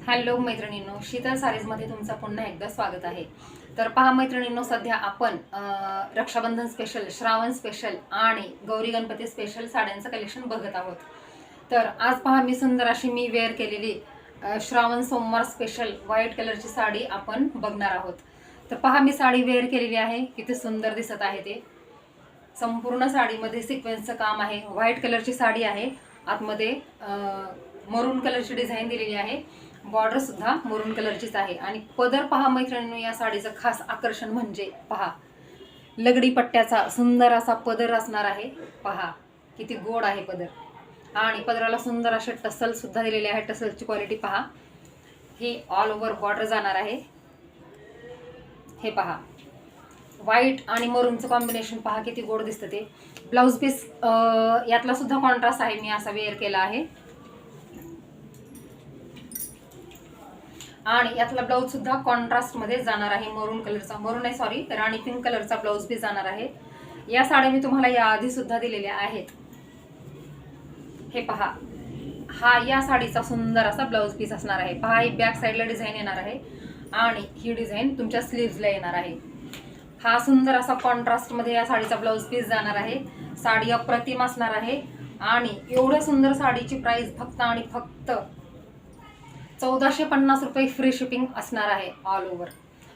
Hello मैत्रिणींनो, शीतल सारीजमध्ये तुमचं पुन्हा एकदा स्वागत आहे. तर पहा मैत्रिणींनो, सध्या आपण रक्षाबंधन स्पेशल, श्रावण स्पेशल आणि गौरी गणपती स्पेशल साड्यांचं कलेक्शन बघत आहोत. तर आज पहा मी सुंदर अशी वेअर केलेली श्रावण सोमवार स्पेशल व्हाईट कलरची साडी आपण बघणार आहोत. तर पहा मी साडी वेअर केलेली आहे, किती सुंदर दिसत आहे ते. संपूर्ण साडीमध्ये सिक्वेन्सचं काम आहे. व्हाईट कलरची साडी आहे, आतमध्ये मरून कलरची डिझाईन दिलेली आहे. बॉर्डर सुद्धा मरून कलरचीच आहे आणि पदर पहा मैत्रिणींनो, या साडीचं खास आकर्षण म्हणजे पहा लगडी पट्ट्याचा सुंदर असा पदर असणार आहे. पहा किती गोड आहे पदर आणि पदराला सुंदर असे टसल सुद्धा दिलेले आहे. टसलची क्वालिटी पहा. ही ऑल ओव्हर बॉर्डर जाणार आहे. हे पहा व्हाईट आणि मरूनचं कॉम्बिनेशन पहा किती गोड दिसतं ते. ब्लाऊज पीस यातला सुद्धा कॉन्ट्रास्ट आहे, मी असा वेअर केला आहे आणि यातला ब्लाऊज सुद्धा कॉन्ट्रास्ट मध्ये जाणार आहे. मरून कलरचा, मरून नाही सॉरी, राणी पिंक कलरचा ब्लाऊज पीस जाणार आहे. या साड्या मी तुम्हाला याआधी सुद्धा दिलेल्या आहेत. हे पहा, हा या साडीचा सुंदर असा ब्लाऊज पीस असणार आहे. पहा, ही बॅक साईडला डिझाईन येणार आहे आणि ही डिझाईन तुमच्या स्लीव्हजला येणार आहे. हा सुंदर असा कॉन्ट्रास्ट मध्ये या साडीचा ब्लाऊज पीस जाणार आहे. साडी अप्रतिम असणार आहे आणि एवढ्या सुंदर साडीची प्राइस फक्त आणि फक्त 1450 रुपये फ्री शिपिंग असणार आहे ऑल ओव्हर.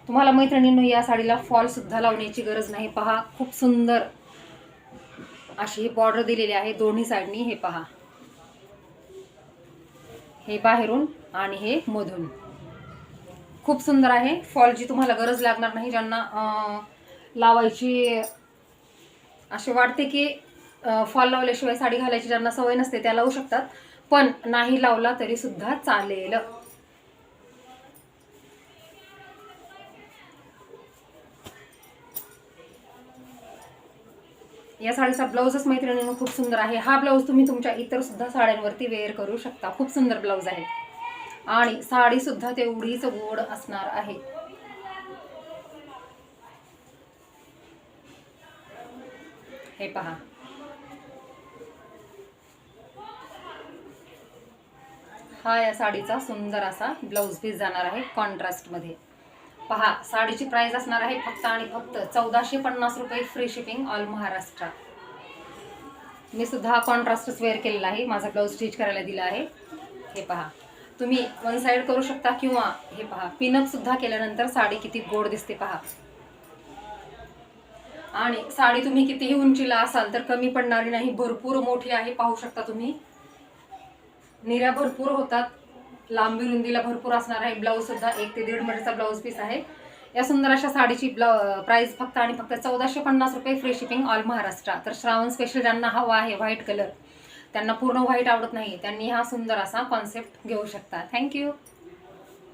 तुम्हाला मैत्रिणींनो या साडीला फॉल सुद्धा लावण्याची गरज नाही. पहा खूप सुंदर अशी ही बॉर्डर दिलेली आहे दोन्ही साईडनी. हे पहा, हे बाहेरून आणि हे मधून खूप सुंदर आहे. फॉलची तुम्हाला गरज लागणार नाही. ज्यांना लावायची असे वाटते की फॉल लावल्याशिवाय साडी घालायची ज्यांना सवय नसते त्या लावू शकतात, पण नाही लावला तरी सुद्धा चालेल. या साडीचा ब्लाऊजच मैत्रिणींनो खूप सुंदर आहे. हा ब्लाऊज तुम्ही तुमच्या इतर सुद्धा साड्यांवरती वेअर करू शकता. खूप सुंदर ब्लाऊज आहे आणि साडी सुद्धा तेवढीच गोड असणार आहे. हे पहा, हा या साडीचा सुंदर असा ब्लाऊज पीस जाणार आहे कॉन्ट्रास्ट मध्ये. पहा, साडीची प्राइस असणार आहे फक्त आणि फक्त 1450 रुपये फ्री शिपिंग ऑल महाराष्ट्र. मी सुद्धा कॉन्ट्रास्टच वेअर केलेला आहे. माझा ब्लाऊज स्टिच करायला दिला आहे. हे पहा, तुम्ही वन साइड करू शकता किंवा हे पहा पिनअप सुद्धा केल्यानंतर साडी किती गोड दिसते पहा. आणि साडी तुम्ही कितीही उंचीला असाल तर कमी पडणारी नाही. भरपूर मोठी आहे, पाहू शकता तुम्ही. निऱ्या भरपूर होतात, लांबी रुंदीला भरपूर असणार आहे. ब्लाऊज सुद्धा 1 ते 1.5 मीटरचा ब्लाऊज पीस आहे. या सुंदर अशा साडीची प्राइस फक्त आणि फक्त 1450 रुपये फ्री शिपिंग ऑल महाराष्ट्र. तर श्रावण स्पेशल ज्यांना हवा आहे व्हाईट कलर, त्यांना पूर्ण व्हाईट आवडत नाही, त्यांनी हा सुंदर असा कॉन्सेप्ट घेऊ शकता. थँक्यू.